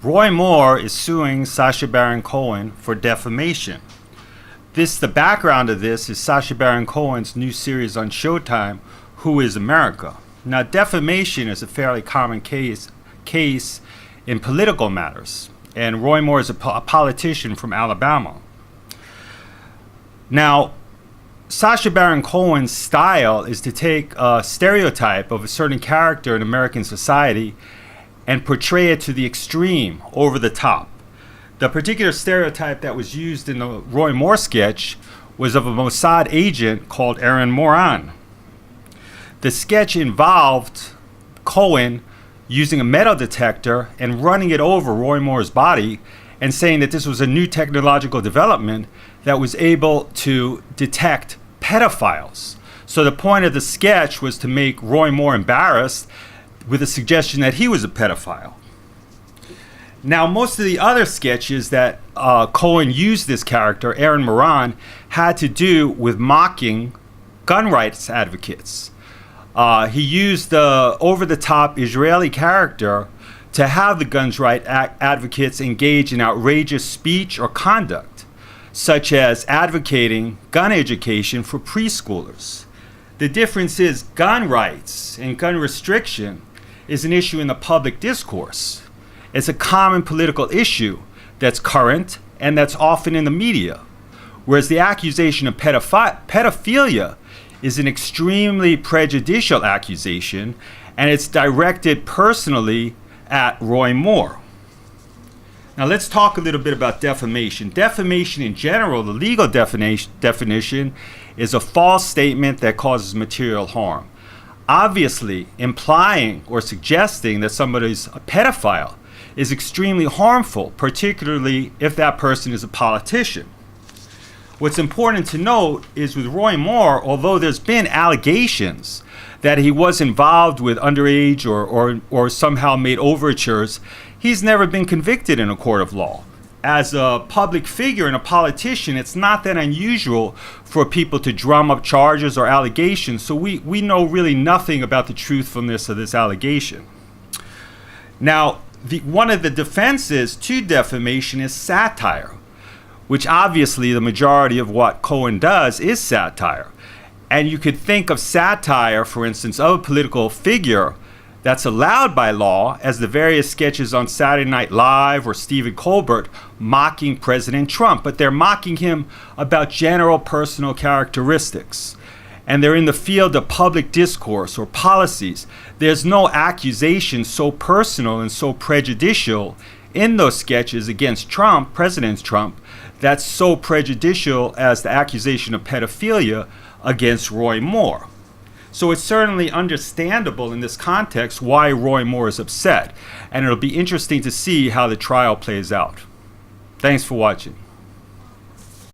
Roy Moore is suing Sacha Baron Cohen for defamation. The background of this is Sacha Baron Cohen's new series on Showtime, Who is America? Now, defamation is a fairly common case in political matters, and Roy Moore is a politician from Alabama. Now, Sacha Baron Cohen's style is to take a stereotype of a certain character in American society and portray it to the extreme, over the top. The particular stereotype that was used in the Roy Moore sketch was of a Mossad agent called Aaron Moran. The sketch involved Cohen using a metal detector and running it over Roy Moore's body and saying that this was a new technological development that was able to detect pedophiles. So the point of the sketch was to make Roy Moore embarrassed with a suggestion that he was a pedophile. Now, most of the other sketches that Cohen used this character, Aaron Moran, had to do with mocking gun rights advocates. He used the over-the-top Israeli character to have the guns rights advocates engage in outrageous speech or conduct, such as advocating gun education for preschoolers. The difference is gun rights and gun restriction is an issue in the public discourse. It's a common political issue that's current and that's often in the media, whereas the accusation of pedophilia is an extremely prejudicial accusation, and it's directed personally at Roy Moore. Now let's talk a little bit about defamation. Defamation in general, the legal definition, is a false statement that causes material harm. Obviously, implying or suggesting that somebody's a pedophile is extremely harmful, particularly if that person is a politician. What's important to note is with Roy Moore, although there's been allegations that he was involved with underage or somehow made overtures, he's never been convicted in a court of law. As a public figure and a politician, it's not that unusual for people to drum up charges or allegations, so we know really nothing about the truthfulness of this allegation. Now, one of the defenses to defamation is satire, which obviously the majority of what Cohen does is satire. And you could think of satire, for instance, of a political figure that's allowed by law, as the various sketches on Saturday Night Live or Stephen Colbert mocking President Trump, but they're mocking him about general personal characteristics. And they're in the field of public discourse or policies. There's no accusation so personal and so prejudicial in those sketches against Trump, President Trump, that's so prejudicial as the accusation of pedophilia against Roy Moore. So it's certainly understandable in this context why Roy Moore is upset, and it'll be interesting to see how the trial plays out. Thanks for watching.